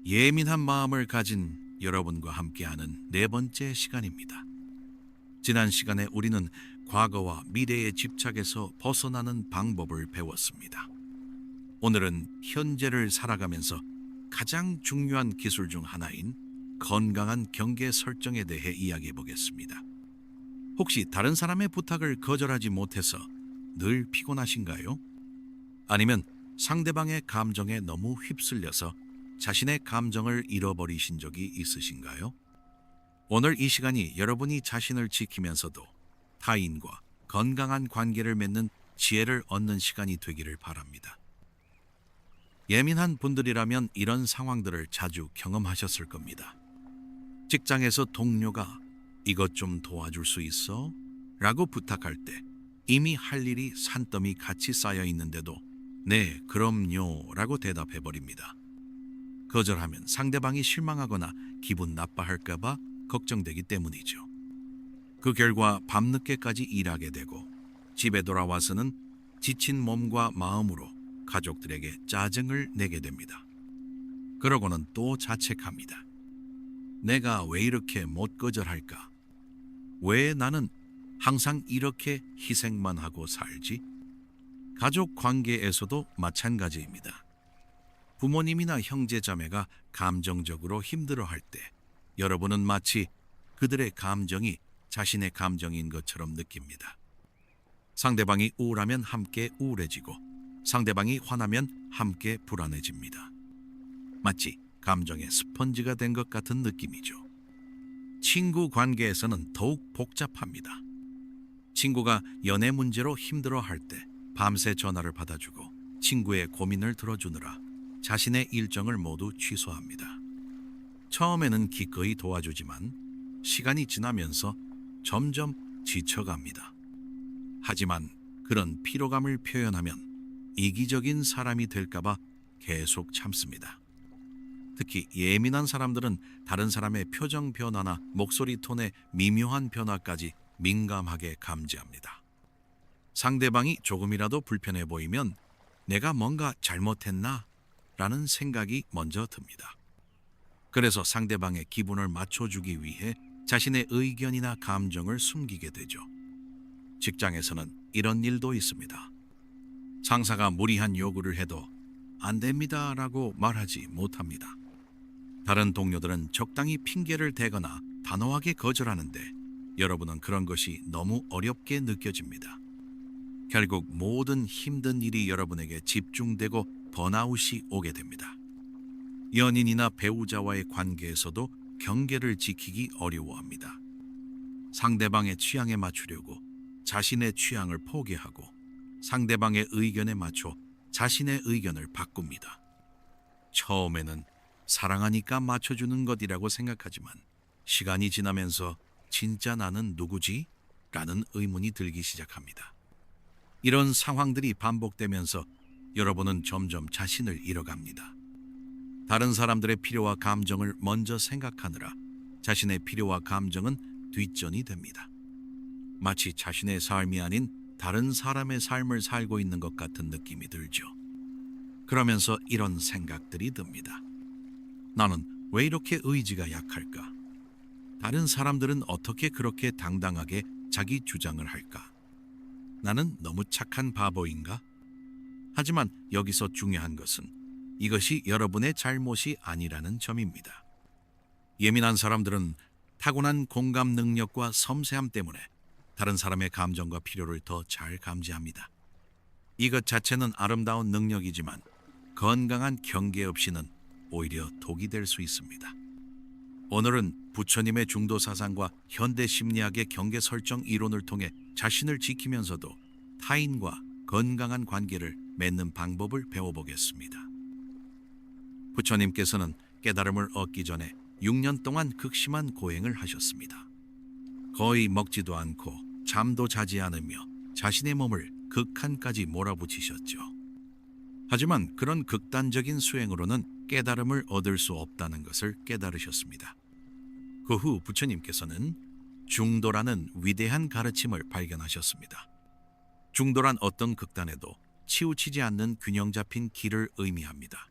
예민한 마음을 가진 여러분과 함께하는 네 번째 시간입니다. 지난 시간에 우리는 과거와 미래의 집착에서 벗어나는 방법을 배웠습니다. 오늘은 현재를 살아가면서 가장 중요한 기술 중 하나인 건강한 경계 설정에 대해 이야기해 보겠습니다. 혹시 다른 사람의 부탁을 거절하지 못해서 늘 피곤하신가요? 아니면 상대방의 감정에 너무 휩쓸려서 자신의 감정을 잃어버리신 적이 있으신가요? 오늘 이 시간이 여러분이 자신을 지키면서도 타인과 건강한 관계를 맺는 지혜를 얻는 시간이 되기를 바랍니다. 예민한 분들이라면 이런 상황들을 자주 경험하셨을 겁니다. 직장에서 동료가 이것 좀 도와줄 수 있어? 라고 부탁할 때 이미 할 일이 산더미 같이 쌓여 있는데도 네, 그럼요 라고 대답해 버립니다. 거절하면 상대방이 실망하거나 기분 나빠할까봐 걱정되기 때문이죠. 그 결과 밤늦게까지 일하게 되고 집에 돌아와서는 지친 몸과 마음으로 가족들에게 짜증을 내게 됩니다. 그러고는 또 자책합니다. 내가 왜 이렇게 못 거절할까? 왜 나는 항상 이렇게 희생만 하고 살지? 가족 관계에서도 마찬가지입니다. 부모님이나 형제자매가 감정적으로 힘들어할 때 여러분은 마치 그들의 감정이 자신의 감정인 것처럼 느낍니다. 상대방이 우울하면 함께 우울해지고 상대방이 화나면 함께 불안해집니다. 마치 감정의 스펀지가 된 것 같은 느낌이죠. 친구 관계에서는 더욱 복잡합니다. 친구가 연애 문제로 힘들어할 때 밤새 전화를 받아주고 친구의 고민을 들어주느라 자신의 일정을 모두 취소합니다. 처음에는 기꺼이 도와주지만 시간이 지나면서 점점 지쳐갑니다. 하지만 그런 피로감을 표현하면 이기적인 사람이 될까봐 계속 참습니다. 특히 예민한 사람들은 다른 사람의 표정 변화나 목소리 톤의 미묘한 변화까지 민감하게 감지합니다. 상대방이 조금이라도 불편해 보이면 내가 뭔가 잘못했나? 라는 생각이 먼저 듭니다. 그래서 상대방의 기분을 맞춰주기 위해 자신의 의견이나 감정을 숨기게 되죠. 직장에서는 이런 일도 있습니다. 상사가 무리한 요구를 해도 안 됩니다 라고 말하지 못합니다. 다른 동료들은 적당히 핑계를 대거나 단호하게 거절하는데 여러분은 그런 것이 너무 어렵게 느껴집니다. 결국 모든 힘든 일이 여러분에게 집중되고 번아웃이 오게 됩니다. 연인이나 배우자와의 관계에서도 경계를 지키기 어려워합니다. 상대방의 취향에 맞추려고 자신의 취향을 포기하고 상대방의 의견에 맞춰 자신의 의견을 바꿉니다. 처음에는 사랑하니까 맞춰주는 것이라고 생각하지만 시간이 지나면서 진짜 나는 누구지? 라는 의문이 들기 시작합니다. 이런 상황들이 반복되면서 여러분은 점점 자신을 잃어갑니다. 다른 사람들의 필요와 감정을 먼저 생각하느라 자신의 필요와 감정은 뒷전이 됩니다. 마치 자신의 삶이 아닌 다른 사람의 삶을 살고 있는 것 같은 느낌이 들죠. 그러면서 이런 생각들이 듭니다. 나는 왜 이렇게 의지가 약할까? 다른 사람들은 어떻게 그렇게 당당하게 자기 주장을 할까? 나는 너무 착한 바보인가? 하지만 여기서 중요한 것은 이것이 여러분의 잘못이 아니라는 점입니다. 예민한 사람들은 타고난 공감 능력과 섬세함 때문에 다른 사람의 감정과 필요를 더 잘 감지합니다. 이것 자체는 아름다운 능력이지만 건강한 경계 없이는 오히려 독이 될 수 있습니다. 오늘은 부처님의 중도 사상과 현대 심리학의 경계 설정 이론을 통해 자신을 지키면서도 타인과 건강한 관계를 맺는 방법을 배워보겠습니다. 부처님께서는 깨달음을 얻기 전에 6년 동안 극심한 고행을 하셨습니다. 거의 먹지도 않고 잠도 자지 않으며 자신의 몸을 극한까지 몰아붙이셨죠. 하지만 그런 극단적인 수행으로는 깨달음을 얻을 수 없다는 것을 깨달으셨습니다. 그 후 부처님께서는 중도라는 위대한 가르침을 발견하셨습니다. 중도란 어떤 극단에도 치우치지 않는 균형 잡힌 길을 의미합니다.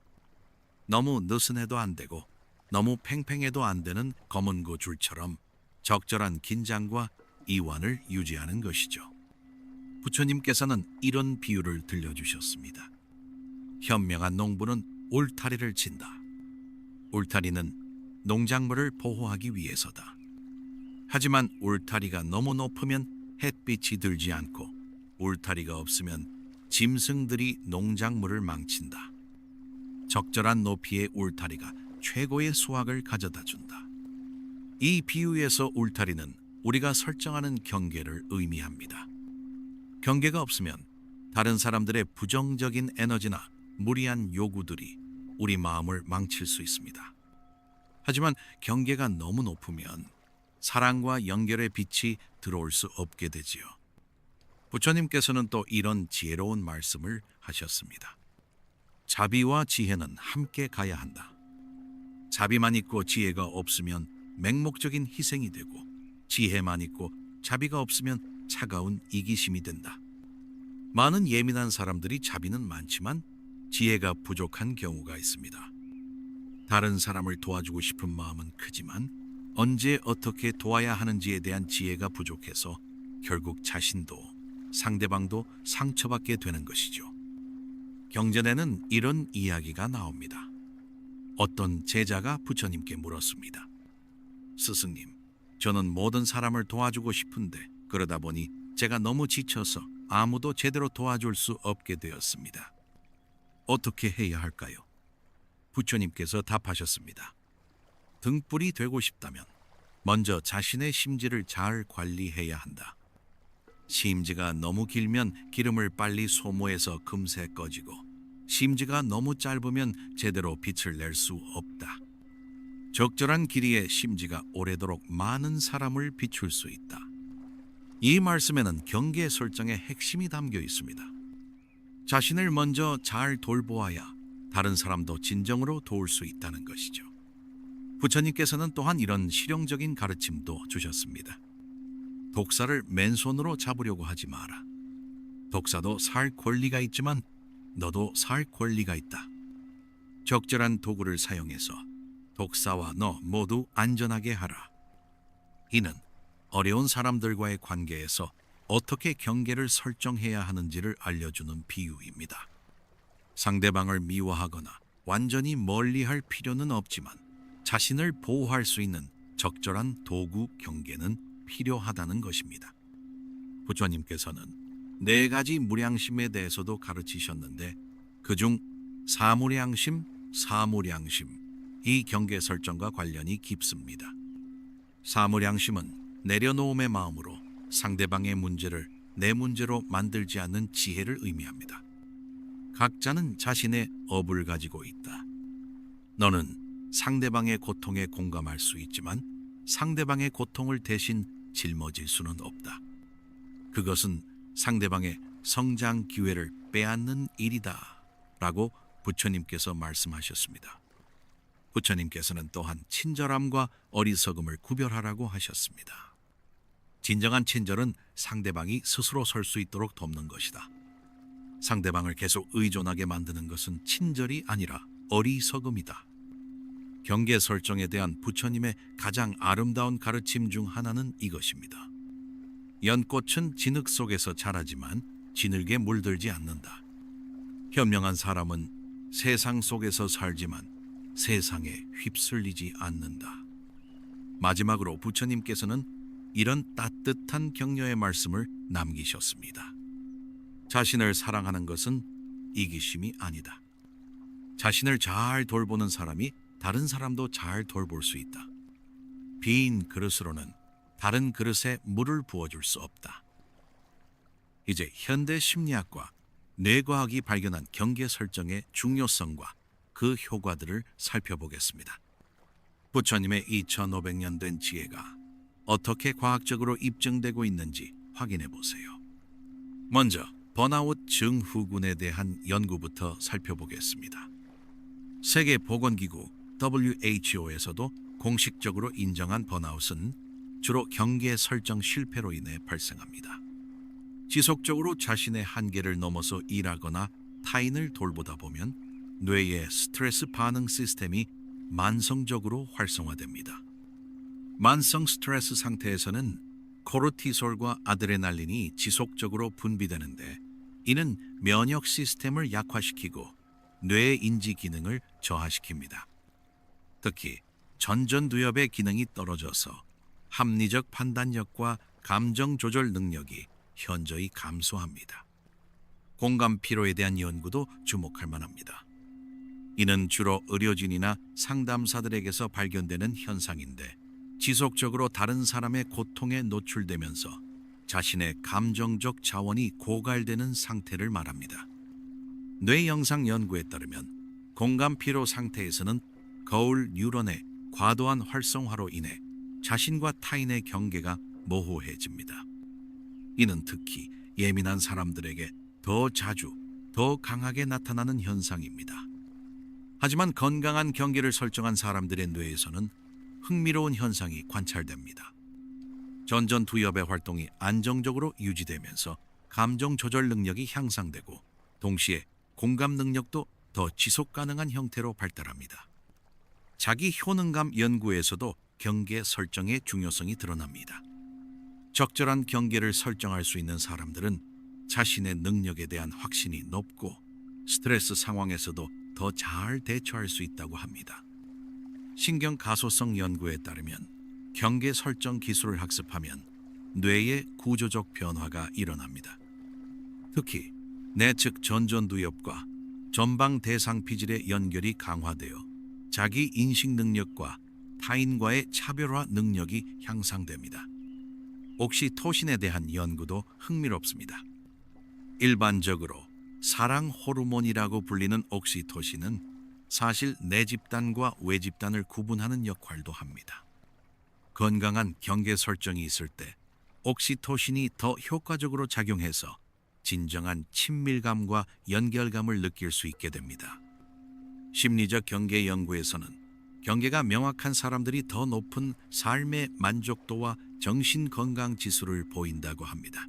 너무 느슨해도 안 되고 너무 팽팽해도 안 되는 검은고 줄처럼 적절한 긴장과 이완을 유지하는 것이죠. 부처님께서는 이런 비유를 들려주셨습니다. 현명한 농부는 울타리를 친다. 울타리는 농작물을 보호하기 위해서다. 하지만 울타리가 너무 높으면 햇빛이 들지 않고 울타리가 없으면 짐승들이 농작물을 망친다. 적절한 높이의 울타리가 최고의 수확을 가져다 준다. 이 비유에서 울타리는 우리가 설정하는 경계를 의미합니다. 경계가 없으면 다른 사람들의 부정적인 에너지나 무리한 요구들이 우리 마음을 망칠 수 있습니다. 하지만 경계가 너무 높으면 사랑과 연결의 빛이 들어올 수 없게 되지요. 부처님께서는 또 이런 지혜로운 말씀을 하셨습니다. 자비와 지혜는 함께 가야 한다. 자비만 있고 지혜가 없으면 맹목적인 희생이 되고, 지혜만 있고 자비가 없으면 차가운 이기심이 된다. 많은 예민한 사람들이 자비는 많지만 지혜가 부족한 경우가 있습니다. 다른 사람을 도와주고 싶은 마음은 크지만 언제 어떻게 도와야 하는지에 대한 지혜가 부족해서 결국 자신도 상대방도 상처받게 되는 것이죠. 경전에는 이런 이야기가 나옵니다. 어떤 제자가 부처님께 물었습니다. 스승님, 저는 모든 사람을 도와주고 싶은데 그러다 보니 제가 너무 지쳐서 아무도 제대로 도와줄 수 없게 되었습니다. 어떻게 해야 할까요? 부처님께서 답하셨습니다. 등불이 되고 싶다면 먼저 자신의 심지를 잘 관리해야 한다. 심지가 너무 길면 기름을 빨리 소모해서 금세 꺼지고, 심지가 너무 짧으면 제대로 빛을 낼 수 없다. 적절한 길이의 심지가 오래도록 많은 사람을 비출 수 있다. 이 말씀에는 경계 설정의 핵심이 담겨 있습니다. 자신을 먼저 잘 돌보아야 다른 사람도 진정으로 도울 수 있다는 것이죠. 부처님께서는 또한 이런 실용적인 가르침도 주셨습니다. 독사를 맨손으로 잡으려고 하지 마라. 독사도 살 권리가 있지만 너도 살 권리가 있다. 적절한 도구를 사용해서 독사와 너 모두 안전하게 하라. 이는 어려운 사람들과의 관계에서 어떻게 경계를 설정해야 하는지를 알려주는 비유입니다. 상대방을 미워하거나 완전히 멀리할 필요는 없지만 자신을 보호할 수 있는 적절한 도구 경계는 필요하다는 것입니다. 부처님께서는 4가지 무량심에 대해서도 가르치셨는데 그중 사무량심, 이 경계 설정과 관련이 깊습니다. 사무량심은 내려놓음의 마음으로 상대방의 문제를 내 문제로 만들지 않는 지혜를 의미합니다. 각자는 자신의 업을 가지고 있다. 너는 상대방의 고통에 공감할 수 있지만 상대방의 고통을 대신 짊어질 수는 없다. 그것은 상대방의 성장 기회를 빼앗는 일이다 라고 부처님께서 말씀하셨습니다. 부처님께서는 또한 친절함과 어리석음을 구별하라고 하셨습니다. 진정한 친절은 상대방이 스스로 설 수 있도록 돕는 것이다. 상대방을 계속 의존하게 만드는 것은 친절이 아니라 어리석음이다. 경계 설정에 대한 부처님의 가장 아름다운 가르침 중 하나는 이것입니다. 연꽃은 진흙 속에서 자라지만 진흙에 물들지 않는다. 현명한 사람은 세상 속에서 살지만 세상에 휩쓸리지 않는다. 마지막으로 부처님께서는 이런 따뜻한 격려의 말씀을 남기셨습니다. 자신을 사랑하는 것은 이기심이 아니다. 자신을 잘 돌보는 사람이 다른 사람도 잘 돌볼 수 있다. 빈 그릇으로는 다른 그릇에 물을 부어줄 수 없다. 이제 현대 심리학과 뇌과학이 발견한 경계 설정의 중요성과 그 효과들을 살펴보겠습니다. 부처님의 2500년 된 지혜가 어떻게 과학적으로 입증되고 있는지 확인해 보세요. 먼저 번아웃 증후군에 대한 연구부터 살펴보겠습니다. 세계보건기구 WHO에서도 공식적으로 인정한 번아웃은 주로 경계 설정 실패로 인해 발생합니다. 지속적으로 자신의 한계를 넘어서 일하거나 타인을 돌보다 보면 뇌의 스트레스 반응 시스템이 만성적으로 활성화됩니다. 만성 스트레스 상태에서는 코르티솔과 아드레날린이 지속적으로 분비되는데, 이는 면역 시스템을 약화시키고 뇌의 인지 기능을 저하시킵니다. 특히 전전두엽의 기능이 떨어져서 합리적 판단력과 감정 조절 능력이 현저히 감소합니다. 공감 피로에 대한 연구도 주목할 만합니다. 이는 주로 의료진이나 상담사들에게서 발견되는 현상인데, 지속적으로 다른 사람의 고통에 노출되면서 자신의 감정적 자원이 고갈되는 상태를 말합니다. 뇌 영상 연구에 따르면 공감 피로 상태에서는 거울 뉴런의 과도한 활성화로 인해 자신과 타인의 경계가 모호해집니다. 이는 특히 예민한 사람들에게 더 자주, 더 강하게 나타나는 현상입니다. 하지만 건강한 경계를 설정한 사람들의 뇌에서는 흥미로운 현상이 관찰됩니다. 전전두엽의 활동이 안정적으로 유지되면서 감정 조절 능력이 향상되고, 동시에 공감 능력도 더 지속 가능한 형태로 발달합니다. 자기 효능감 연구에서도 경계 설정의 중요성이 드러납니다. 적절한 경계를 설정할 수 있는 사람들은 자신의 능력에 대한 확신이 높고, 스트레스 상황에서도 더 잘 대처할 수 있다고 합니다. 신경 가소성 연구에 따르면 경계 설정 기술을 학습하면 뇌의 구조적 변화가 일어납니다. 특히 내측 전전두엽과 전방 대상 피질의 연결이 강화되어 자기 인식 능력과 타인과의 차별화 능력이 향상됩니다. 옥시토신에 대한 연구도 흥미롭습니다. 일반적으로 사랑 호르몬이라고 불리는 옥시토신은 사실 내 집단과 외 집단을 구분하는 역할도 합니다. 건강한 경계 설정이 있을 때 옥시토신이 더 효과적으로 작용해서 진정한 친밀감과 연결감을 느낄 수 있게 됩니다. 심리적 경계 연구에서는 경계가 명확한 사람들이 더 높은 삶의 만족도와 정신 건강 지수를 보인다고 합니다.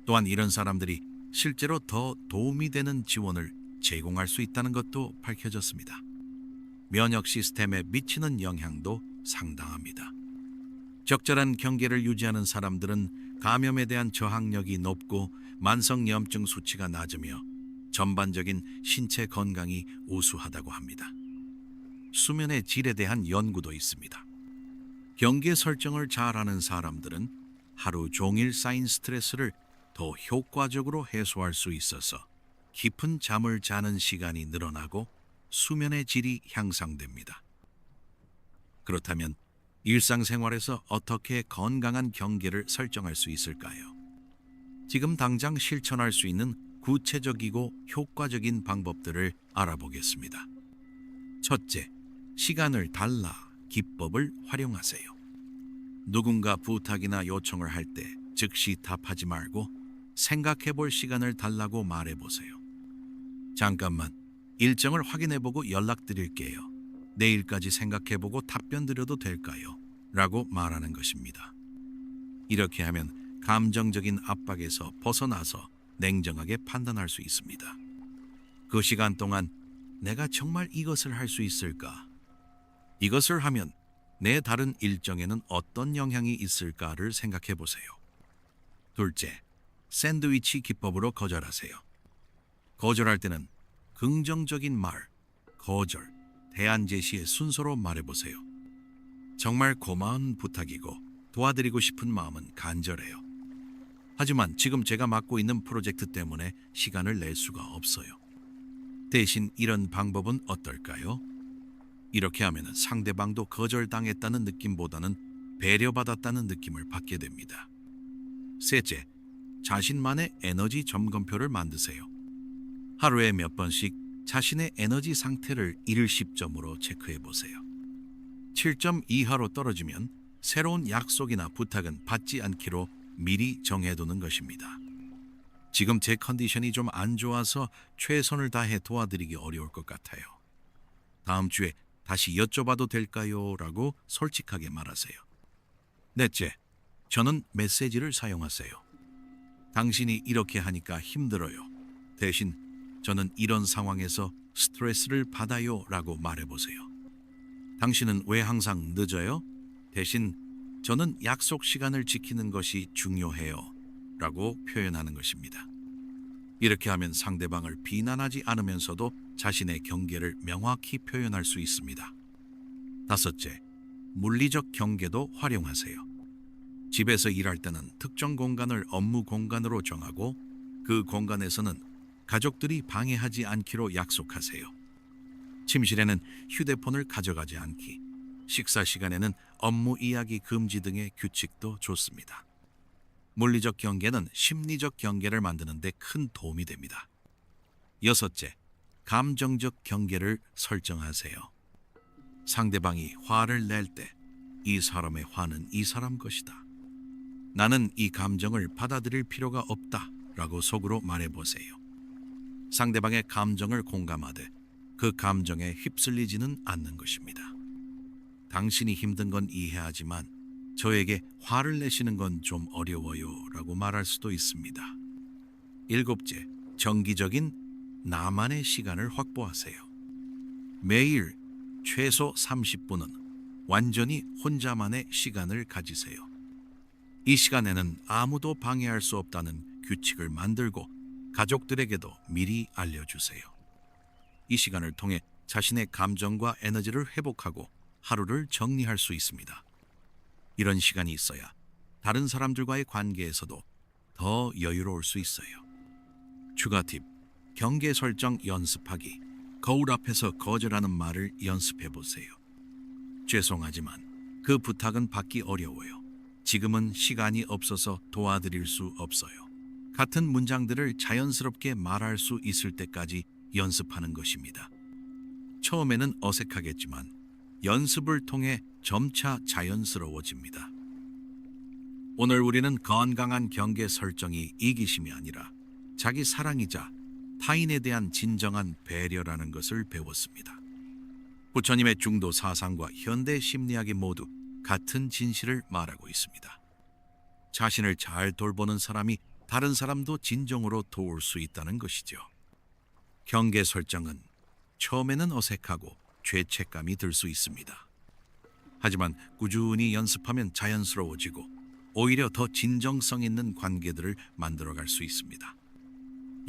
또한 이런 사람들이 실제로 더 도움이 되는 지원을 제공할 수 있다는 것도 밝혀졌습니다. 면역 시스템에 미치는 영향도 상당합니다. 적절한 경계를 유지하는 사람들은 감염에 대한 저항력이 높고 만성염증 수치가 낮으며 전반적인 신체 건강이 우수하다고 합니다. 수면의 질에 대한 연구도 있습니다. 경계 설정을 잘하는 사람들은 하루 종일 쌓인 스트레스를 더 효과적으로 해소할 수 있어서 깊은 잠을 자는 시간이 늘어나고 수면의 질이 향상됩니다. 그렇다면 일상생활에서 어떻게 건강한 경계를 설정할 수 있을까요? 지금 당장 실천할 수 있는 구체적이고 효과적인 방법들을 알아보겠습니다. 첫째, 시간을 달라 기법을 활용하세요. 누군가 부탁이나 요청을 할 때 즉시 답하지 말고 생각해 볼 시간을 달라고 말해 보세요. 잠깐만, 일정을 확인해 보고 연락드릴게요. 내일까지 생각해 보고 답변 드려도 될까요? 라고 말하는 것입니다. 이렇게 하면 감정적인 압박에서 벗어나서 냉정하게 판단할 수 있습니다. 그 시간 동안 내가 정말 이것을 할 수 있을까? 이것을 하면 내 다른 일정에는 어떤 영향이 있을까를 생각해 보세요. 둘째, 샌드위치 기법으로 거절하세요. 거절할 때는 긍정적인 말, 거절, 대안 제시의 순서로 말해보세요. 정말 고마운 부탁이고 도와드리고 싶은 마음은 간절해요. 하지만 지금 제가 맡고 있는 프로젝트 때문에 시간을 낼 수가 없어요. 대신 이런 방법은 어떨까요? 이렇게 하면 상대방도 거절당했다는 느낌보다는 배려받았다는 느낌을 받게 됩니다. 셋째, 자신만의 에너지 점검표를 만드세요. 하루에 몇 번씩 자신의 에너지 상태를 1을 10점으로 체크해 보세요. 7점 이하로 떨어지면 새로운 약속이나 부탁은 받지 않기로 미리 정해두는 것입니다. 지금 제 컨디션이 좀 안 좋아서 최선을 다해 도와드리기 어려울 것 같아요. 다음 주에 다시 여쭤봐도 될까요? 라고 솔직하게 말하세요. 넷째, 저는 메시지를 사용하세요. 당신이 이렇게 하니까 힘들어요. 대신 저는 이런 상황에서 스트레스를 받아요 라고 말해보세요. 당신은 왜 항상 늦어요? 대신 저는 약속 시간을 지키는 것이 중요해요 라고 표현하는 것입니다. 이렇게 하면 상대방을 비난하지 않으면서도 자신의 경계를 명확히 표현할 수 있습니다. 다섯째, 물리적 경계도 활용하세요. 집에서 일할 때는 특정 공간을 업무 공간으로 정하고 그 공간에서는 가족들이 방해하지 않기로 약속하세요. 침실에는 휴대폰을 가져가지 않기, 식사 시간에는 업무 이야기 금지 등의 규칙도 좋습니다. 물리적 경계는 심리적 경계를 만드는 데 큰 도움이 됩니다. 여섯째, 감정적 경계를 설정하세요. 상대방이 화를 낼 때 이 사람의 화는 이 사람 것이다. 나는 이 감정을 받아들일 필요가 없다 라고 속으로 말해보세요. 상대방의 감정을 공감하되 그 감정에 휩쓸리지는 않는 것입니다. 당신이 힘든 건 이해하지만 저에게 화를 내시는 건 좀 어려워요 라고 말할 수도 있습니다. 일곱째, 정기적인 나만의 시간을 확보하세요. 매일 최소 30분은 완전히 혼자만의 시간을 가지세요. 이 시간에는 아무도 방해할 수 없다는 규칙을 만들고 가족들에게도 미리 알려주세요. 이 시간을 통해 자신의 감정과 에너지를 회복하고 하루를 정리할 수 있습니다. 이런 시간이 있어야 다른 사람들과의 관계에서도 더 여유로울 수 있어요. 추가 팁, 경계 설정 연습하기. 거울 앞에서 거절하는 말을 연습해 보세요. 죄송하지만 그 부탁은 받기 어려워요. 지금은 시간이 없어서 도와드릴 수 없어요. 같은 문장들을 자연스럽게 말할 수 있을 때까지 연습하는 것입니다. 처음에는 어색하겠지만 연습을 통해 점차 자연스러워집니다. 오늘 우리는 건강한 경계 설정이 이기심이 아니라 자기 사랑이자 타인에 대한 진정한 배려라는 것을 배웠습니다. 부처님의 중도 사상과 현대 심리학이 모두 같은 진실을 말하고 있습니다. 자신을 잘 돌보는 사람이 다른 사람도 진정으로 도울 수 있다는 것이죠. 경계 설정은 처음에는 어색하고 죄책감이 들 수 있습니다. 하지만 꾸준히 연습하면 자연스러워지고 오히려 더 진정성 있는 관계들을 만들어갈 수 있습니다.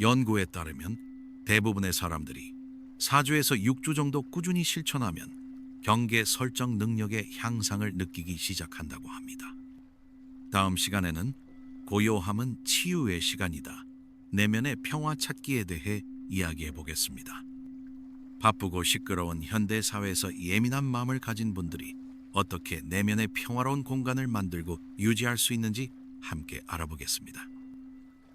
연구에 따르면 대부분의 사람들이 4주에서 6주 정도 꾸준히 실천하면 경계 설정 능력의 향상을 느끼기 시작한다고 합니다. 다음 시간에는 고요함은 치유의 시간이다. 내면의 평화 찾기에 대해 이야기해 보겠습니다. 바쁘고 시끄러운 현대 사회에서 예민한 마음을 가진 분들이 어떻게 내면의 평화로운 공간을 만들고 유지할 수 있는지 함께 알아보겠습니다.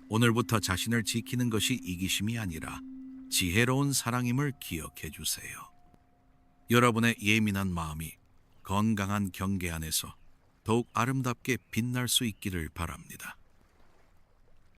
오늘부터 자신을 지키는 것이 이기심이 아니라 지혜로운 사랑임을 기억해 주세요. 여러분의 예민한 마음이 건강한 경계 안에서 더욱 아름답게 빛날 수 있기를 바랍니다.